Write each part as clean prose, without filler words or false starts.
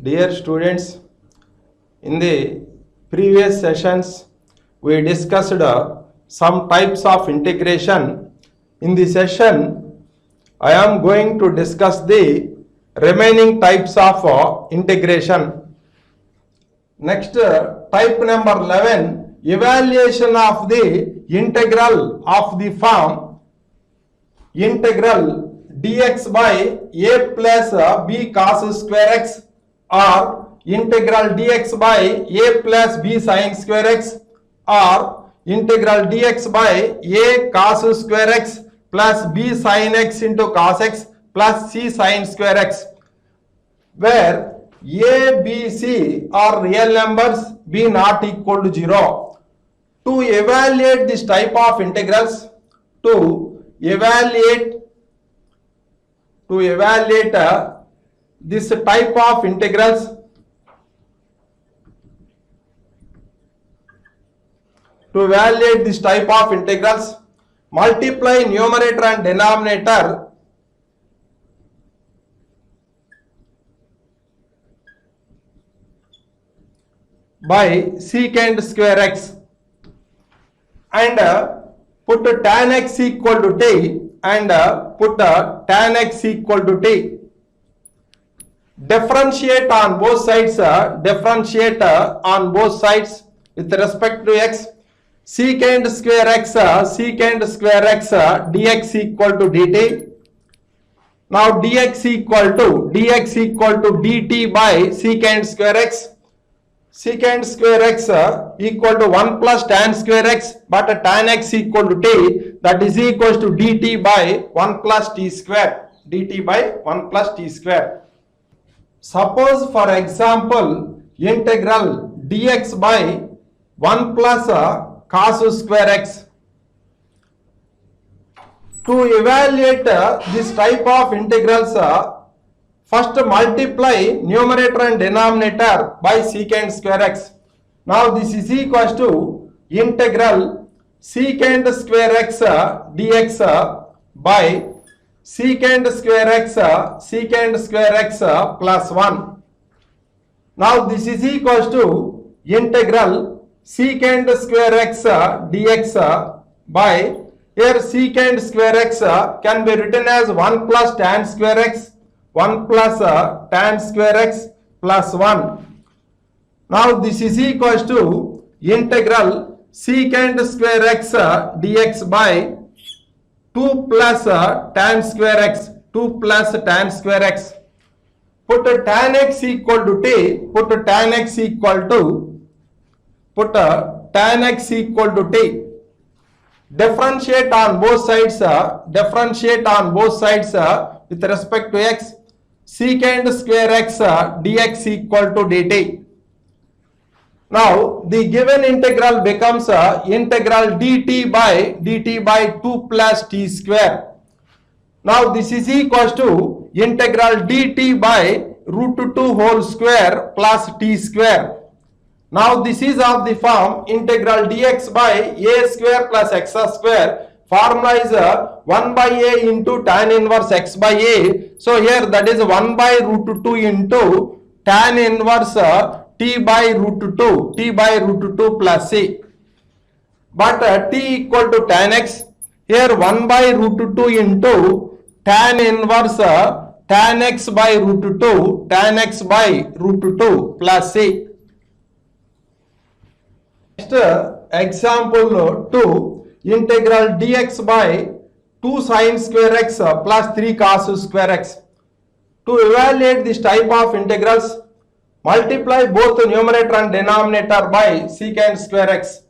Dear students, in the previous sessions we discussed some types of integration. In this session I am going to discuss the remaining types of integration. Next, type number 11, evaluation of the integral of the form integral dx by a plus b cos square x or integral dx by a plus b sin square x or integral dx by a cos square x plus b sin x into cos x plus c sin square x, where a, b, c are real numbers, b not equal to 0. To evaluate this type of integrals, to evaluate this type of integrals, multiply numerator and denominator by secant square x and put tan x equal to t and put tan x equal to t. Differentiate on both sides, with respect to x. Secant square x dx equal to dt. Now dx equal to dt by secant square x. Secant square x equal to 1 plus tan square x, but tan x equal to t, that is equals to dt by 1 plus t square. Suppose for example integral dx by 1 plus cos square x. To evaluate this type of integrals, first multiply numerator and denominator by secant square x. Now this is equals to integral secant square x dx by secant square x plus 1. Now this is equals to integral secant square x dx by, here secant square x can be written as 1 plus tan square x, 1 plus tan square x plus 1. Now this is equals to integral secant square x dx by 2 plus tan square x, Put tan x equal to t, tan x equal to t. Differentiate on both sides, with respect to x. Secant square x dx equal to dt. Now the given integral becomes integral dt by 2 plus t square. Now this is equals to integral dt by root 2 whole square plus t square. Now this is of the form integral dx by a square plus x square. Formula is 1 by a into tan inverse x by a. So here that is 1 by root 2 into tan inverse t by root 2 plus c. But t equal to tan x. Here 1 by root 2 into tan inverse tan x by root 2 plus c. Next example 2, integral dx by 2 sin square x plus 3 cos square x. To evaluate this type of integrals, multiply both the numerator and denominator by secant square x.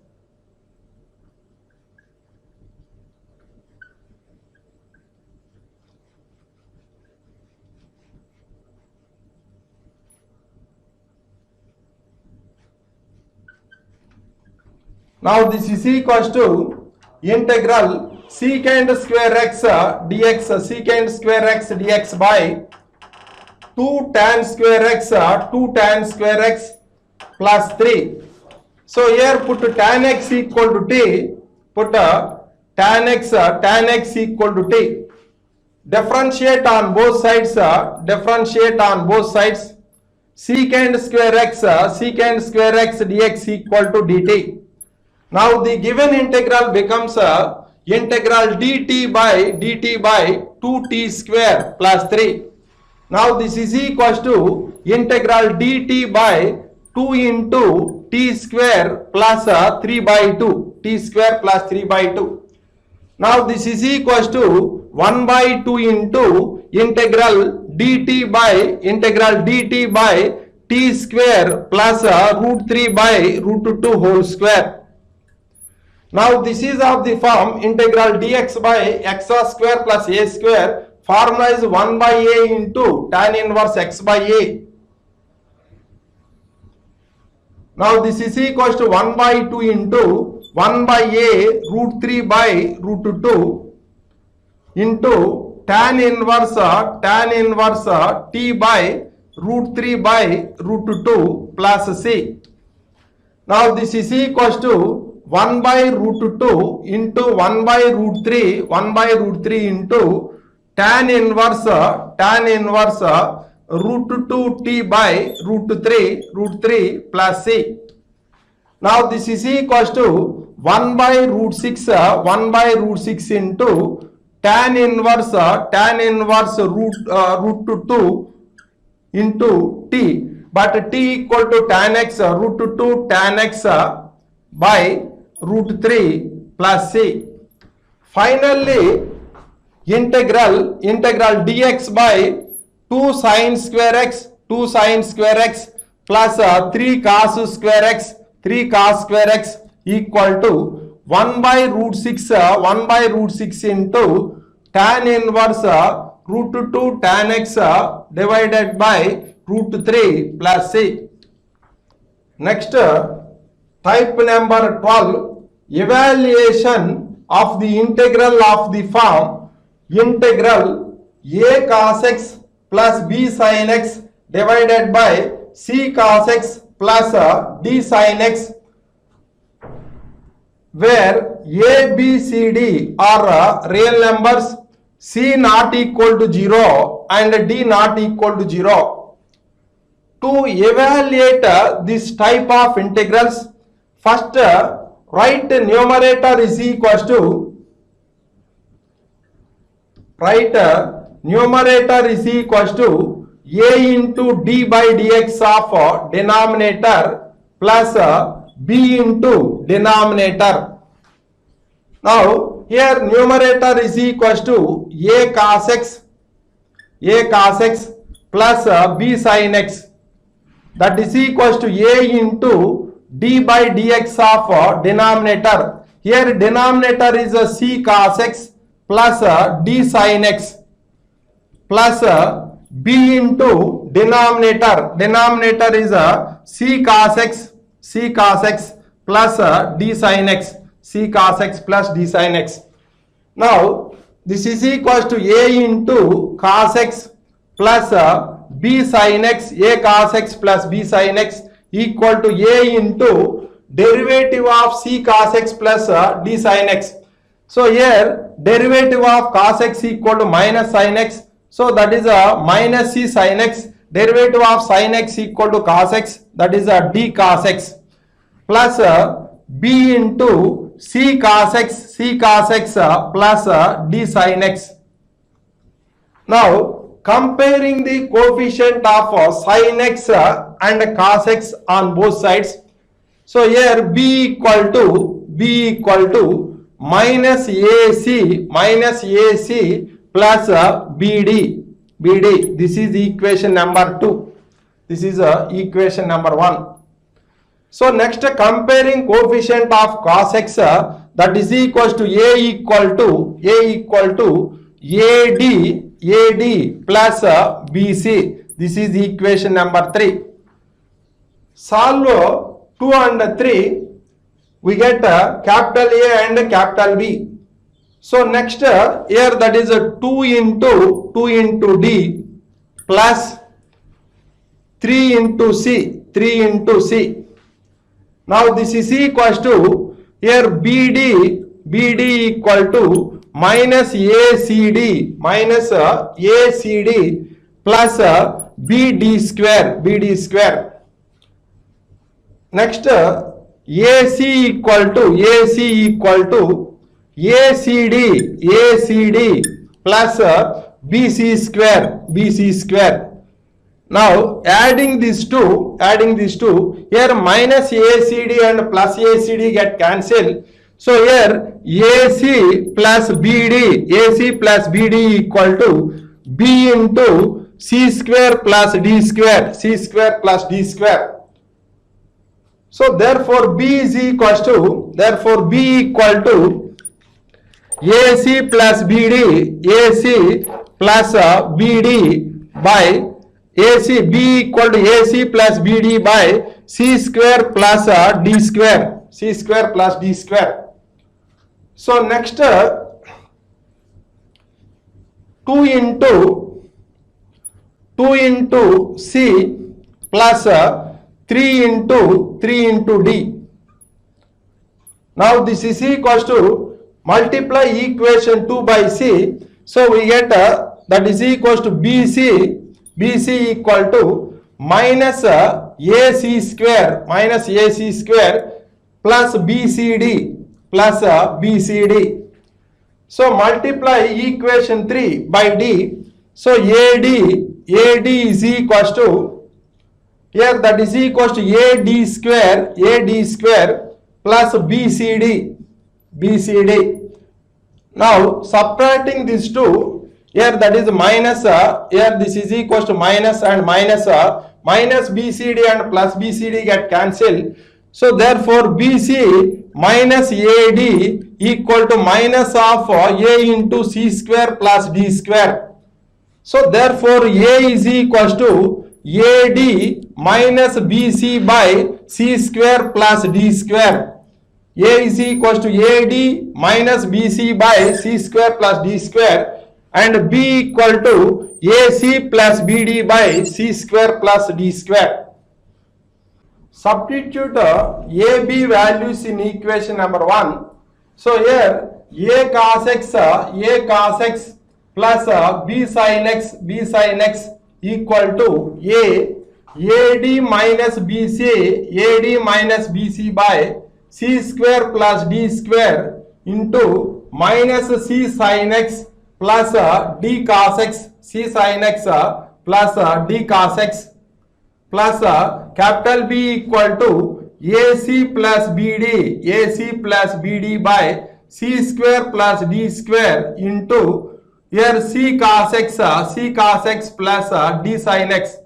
Now this is equals to integral secant square x dx by 2 tan square x plus 3. So here put tan x equal to t, put tan x equal to t. Differentiate on both sides, secant square x dx equal to dt. Now the given integral becomes integral dt by 2t square plus 3. Now this is equals to integral dt by 2 into t square plus 3 by 2. T square plus 3 by 2. Now this is equals to 1 by 2 into integral dt by t square plus root 3 by root 2 whole square. Now this is of the form integral dx by x square plus a square. Formula is 1 by a into tan inverse x by a. Now this is equals to 1 by 2 into 1 by a root 3 by root 2 into tan inverse t by root 3 by root 2 plus c. Now this is equals to 1 by root 2 into 1 by root 3 into tan inverse root 2 t by root 3 plus c. Now this is equals to 1 by root 6 into tan inverse root 2 into t, but t equal to tan x root 2 tan x by root 3 plus c. Finally integral dx by 2 sin square x plus 3 cos square x equal to 1 by root 6 into tan inverse root 2 tan x divided by root 3 plus c. Next, type number 12, evaluation of the integral of the form integral a cos x plus b sin x divided by c cos x plus d sin x, where a, b, c, d are real numbers, c not equal to 0 and d not equal to 0. To evaluate this type of integrals, first write numerator is equals to a into d by dx of denominator plus b into denominator. Now here numerator is equals to a cos x plus b sin x, that is equals to a into d by dx of denominator. Here denominator is a c cos x plus d sin x plus b into denominator is a c cos x plus d sin x, c cos x plus d sin x. Now this is equals to a into cos x plus b sin x, a cos x plus b sin x equal to a into derivative of c cos x plus d sin x. So here derivative of cos x equal to minus sin x, so that is a minus c sin x. Derivative of sin x equal to cos x, that is a d cos x plus b into c cos x plus d sin x. Now comparing the coefficient of sin x and cos x on both sides. So here b equal to minus AC plus BD. This is equation number 2. This is equation number 1. So next, comparing coefficient of cos x, that is equals to a equal to AD plus BC. This is equation number 3. Solve 2 and 3. We get capital A and capital B. So next here that is a 2 into D plus 3 into C. Now this is equals to here BD equal to minus ACD plus BD square. Next, AC equal to ACD plus BC square. Now adding these two, here minus ACD and plus ACD get cancelled. So here AC plus BD equal to B into C square plus D square. So therefore B equal to AC plus BD, by AC, B equal to AC plus BD by C square plus D square. So next 2 into C plus 3 into D. Now this is equals to multiply equation 2 by C. So we get that is equals to BC equal to minus AC square plus BCD. So multiply equation 3 by D. So AD is equals to, here that is equals to AD square plus BCD. Now subtracting these two, here that is minus, here this is equals to minus and minus BCD and plus BCD get cancelled. So therefore BC minus AD equal to minus of A into C square plus D square. So therefore A is equals to AD minus BC by C square plus D square. A is equals to AD minus BC by C square plus D square, and B equal to AC plus BD by C square plus D square. Substitute AB values in equation number 1. So here A cos x plus B sin x equal to AD minus BC by C square plus D square into minus C sin x plus D cos x, plus D cos x plus capital B equal to AC plus BD by C square plus D square into here C cos x plus D sin x,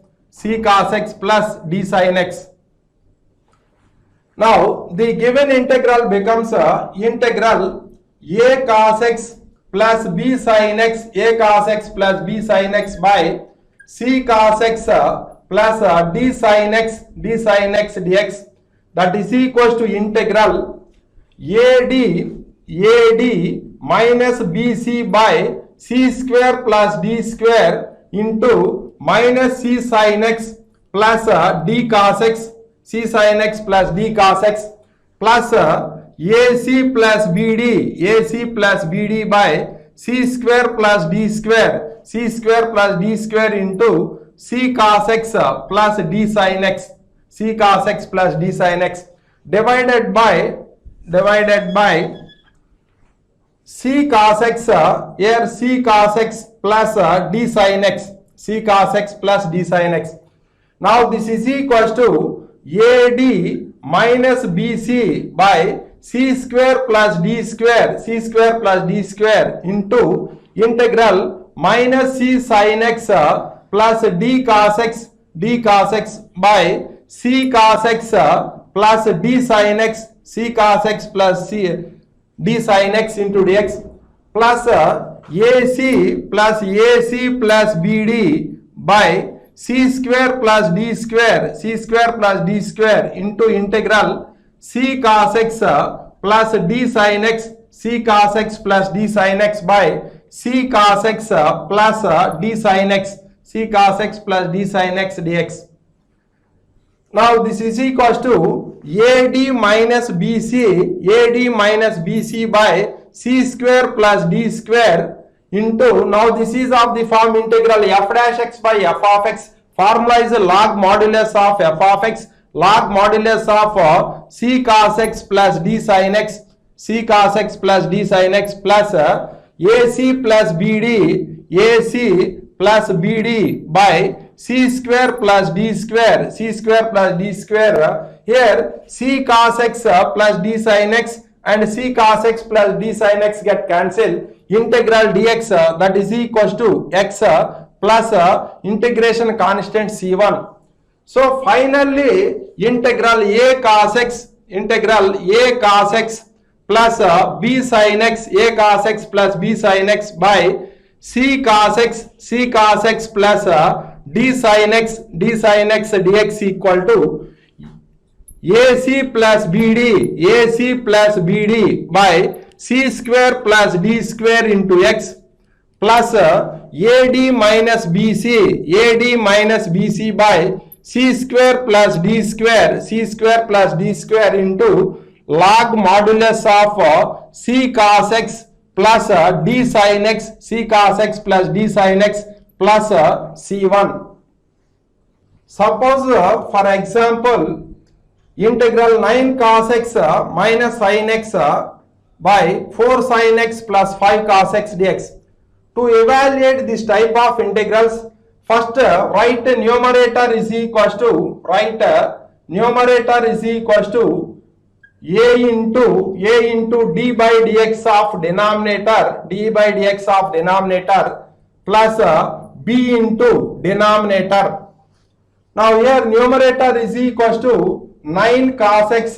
Now the given integral becomes integral A cos x plus B sin x, by C cos x plus D sin x dx, that is equals to integral AD minus BC by C square plus D square into minus C sin x plus D cos x, plus AC plus BD by C square plus D square, into C cos x plus D sin x, divided by C cos x, here C cos x plus D sin x, Now this is equals to AD minus BC by C square plus D square, into integral minus C sin x plus D cos x by C cos x plus D sin x, plus D sin x into dx, plus AC plus BD by C square plus D square, into integral C cos x plus D sin x, plus D sin x by C cos x plus D sin x, plus D sin x dx. Now this is equals to AD minus BC by C square plus D square into, now this is of the form integral f dash x by f of x Formula is log modulus of f of x, log modulus of c cos x plus d sin x, c cos x plus d sin x plus ac plus bd, ac plus bd by c square plus d square, c square plus d square. Here c cos x plus d sin x and c cos x plus d sin x get cancelled. Integral dx that is equals to x plus integration constant c1. So finally integral a cos x plus b sin x, a cos x plus b sin x by c cos x plus d sin x dx equal to ac plus bd by c square plus d square into x plus ad minus bc by c square plus d square into log modulus of c cos x plus d sin x, c cos x plus d sin x plus c1. Suppose for example integral 9 cos x minus sin x by 4 sin x plus 5 cos x dx. To evaluate this type of integrals, first write numerator is equals to a into d by dx of denominator plus b into denominator. Now here numerator is equals to 9 cos x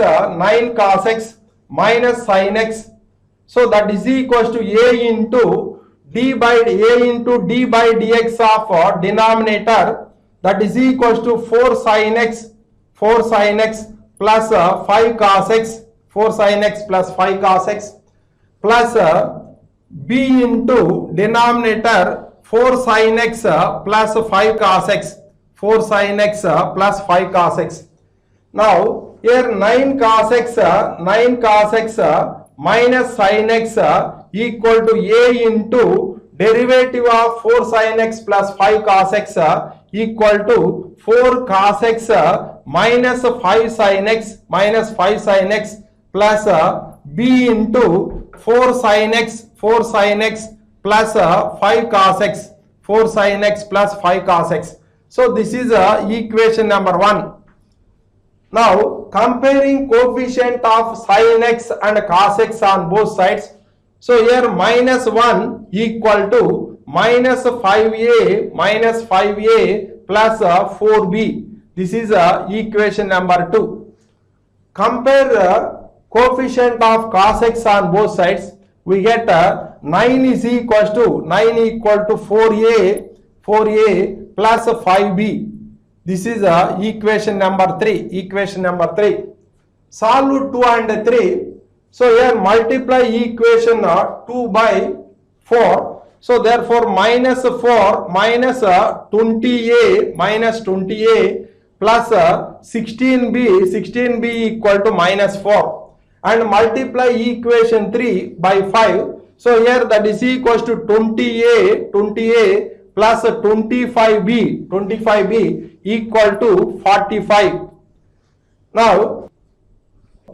minus sin x. So that is equals to a into d by dx of denominator, that is equals to 4 sin x plus 5 cos x, 4 sin x plus 5 cos x plus b into denominator 4 sin x plus 5 cos x, 4 sin x plus 5 cos x. Now here 9 cos x minus sin x equal to a into derivative of 4 sin x plus 5 cos x equal to 4 cos x minus 5 sin x plus b into 4 sin x plus 5 cos x, 4 sin x plus 5 cos x. So this is equation number 1. Now comparing coefficient of sin x and cos x on both sides. So here minus 1 equal to minus 5a plus 4b. This is equation number 2. Compare coefficient of cos x on both sides. We get 9 equal to 4a plus 5b. This is equation number 3. Solve 2 and 3. So here multiply equation 2 by 4. So therefore minus 4 minus 20a plus 16b equal to minus 4. And multiply equation 3 by 5. So here that is equals to 20a plus 25b equal to 45. Now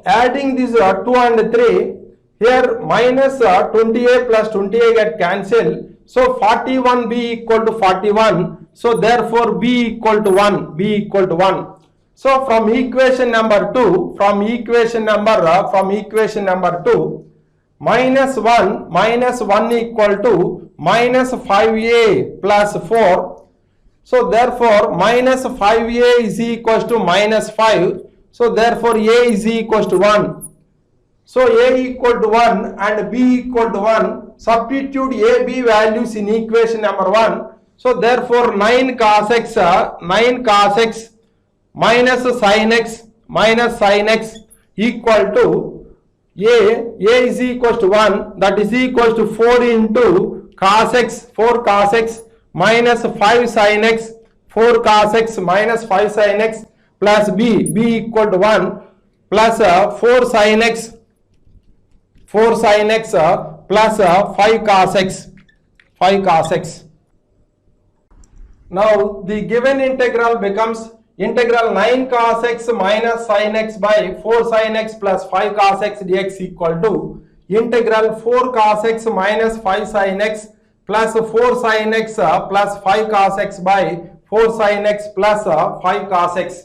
adding these 2 and 3, here minus 20a plus 20a get cancelled. So 41b equal to 41. So therefore b equal to 1. So from equation number 2, minus 1 equal to minus 5a plus 4. So therefore minus 5a is equals to minus 5. So therefore a is equals to 1. So a equal to 1 and b equal to 1. Substitute a, b values in equation number 1. So therefore 9 cos x minus sin x equal to a is equals to 1, that is equals to 4 into cos x minus 5 sin x, 4 cos x minus 5 sin x plus b equal to 1 plus 4 sin x plus 5 cos x. Now the given integral becomes integral 9 cos x minus sin x by 4 sin x plus 5 cos x dx equal to integral 4 cos x minus 5 sin x plus 4 sin x plus 5 cos x by 4 sin x plus 5 cos x.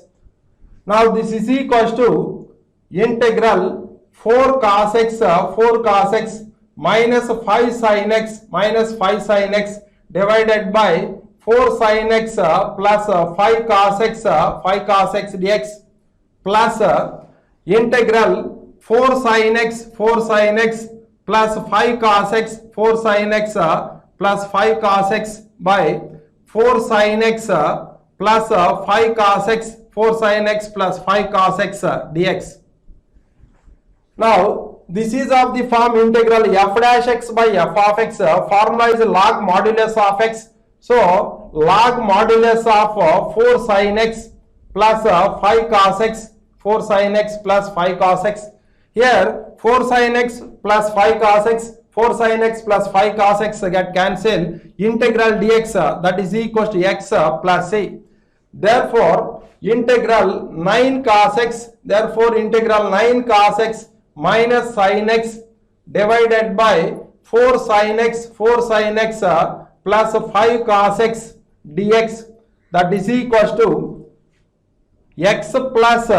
Now this is equals to integral 4 cos x minus 5 sin x minus 5 sin x divided by 4 sin x plus 5 cos x dx plus integral 4 sin x plus 5 cos x plus 5 cos x by 4 sin x plus 5 cos x 4 sin x plus 5 cos x dx. Now this is of the form integral f dash x by f of x. Formula is log modulus of x. So log modulus of 4 sin x plus 5 cos x, 4 sin x plus 5 cos x. Here 4 sin x plus 5 cos x, 4 sin x plus 5 cos x get cancelled. Integral dx that is equals to x plus a. Therefore integral 9 cos x, therefore integral 9 cos x minus sin x divided by 4 sin x plus 5 cos x dx that is equals to x plus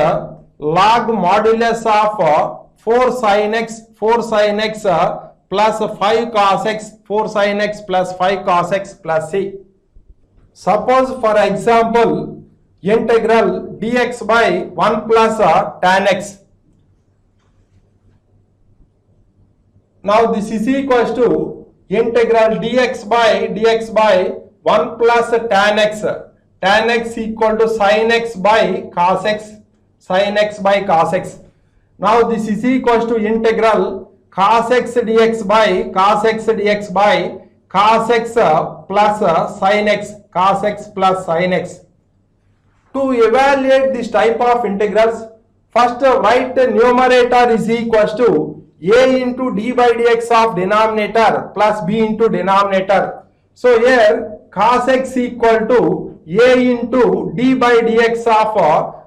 log modulus of 4 sin x plus 5 cos x 4 sin x plus 5 cos x plus c. Suppose for example integral dx by 1 plus tan x. Now this is equals to integral dx by 1 plus tan x equal to sin x by cos x, sin x by cos x. Now this is equals to integral cos x dx by cos x plus sin x, cos x plus sin x. To evaluate this type of integrals, first write numerator is equals to a into d by dx of denominator plus b into denominator. So here cos x equal to a into d by dx of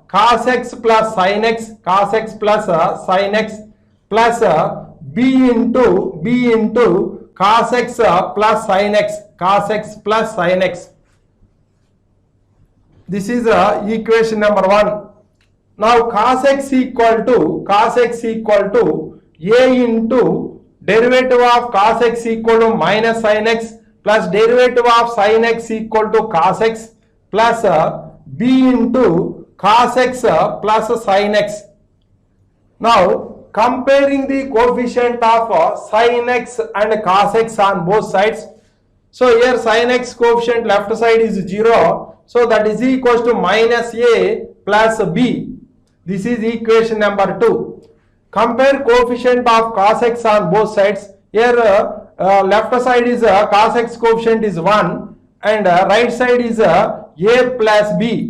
cos x plus sin x, cos x plus sin x plus b into cos x plus sin x, cos x plus sin x. This is equation number 1. Now cos x equal to a into derivative of cos x equal to minus sin x plus derivative of sin x equal to cos x plus b into cos x plus sin x. Now comparing the coefficient of sin x and cos x on both sides. So here sin x coefficient left side is 0. So that is equals to minus a plus b. This is equation number 2. Compare coefficient of cos x on both sides. Here left side is cos x coefficient is 1 and right side is a plus b.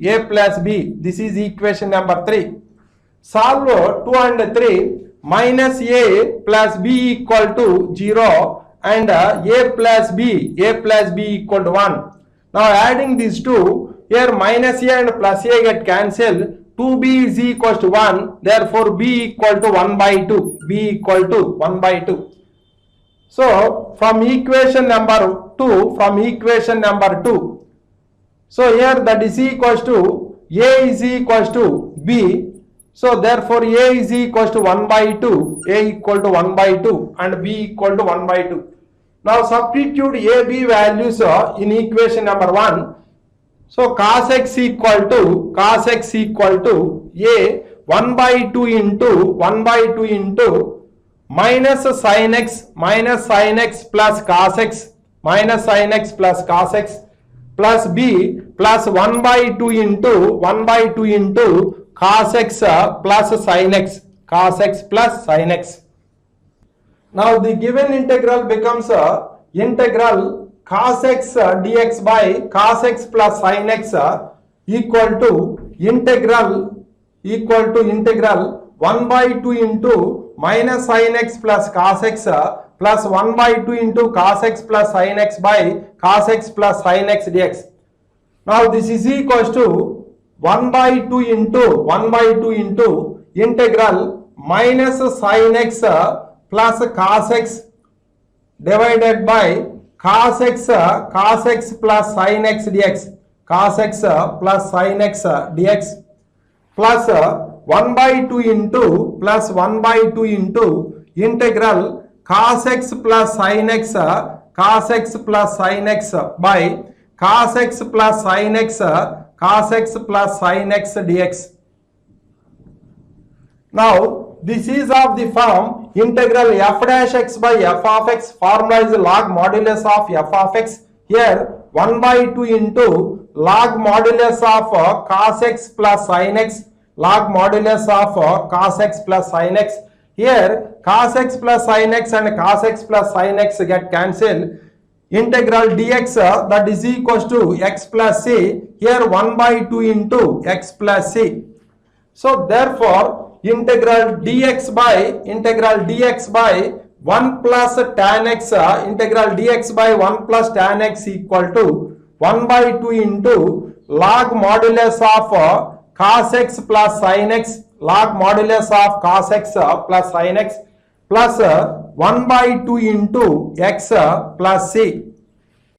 This is equation number 3. Solve 2 and 3. Minus a plus b equal to 0 and a plus b equal to 1. Now adding these two, here minus a and plus a get cancelled. 2b is equals to 1, therefore b equal to 1 by 2. So from equation number 2, so here that is equals to a is equals to b. So therefore a is equals to 1 by 2, a equal to 1 by 2 and b equal to 1 by 2. Now substitute a, b values in equation number 1. So cos x equal to a 1 by 2 into minus sin x plus cos x plus b plus 1 by 2 into cos x plus sin x. Now the given integral becomes integral cos x dx by cos x plus sin x equal to integral 1 by 2 into minus sin x plus cos x plus 1 by 2 into cos x plus sin x by cos x plus sin x dx. Now this is equals to 1 by 2 into integral minus sin x plus cos x divided by cos x plus sin x dx, cos x plus sin x dx, plus 1 by 2 into plus 1 by 2 into integral cos x plus sin x plus sin x by cos x plus sin x dx. Now this is of the form integral f dash x by f of x, formula is log modulus of f of x. Here 1 by 2 into log modulus of cos x plus sin x, log modulus of cos x plus sin x. Here cos x plus sin x and cos x plus sin x get cancelled. Integral dx that is equals to x plus c. Here 1 by 2 into x plus c. So therefore integral dx by 1 plus tan x, integral dx by 1 plus tan x equal to 1 by 2 into log modulus of cos x plus sin x, log modulus of cos x plus sin x, plus 1 by 2 into x plus c.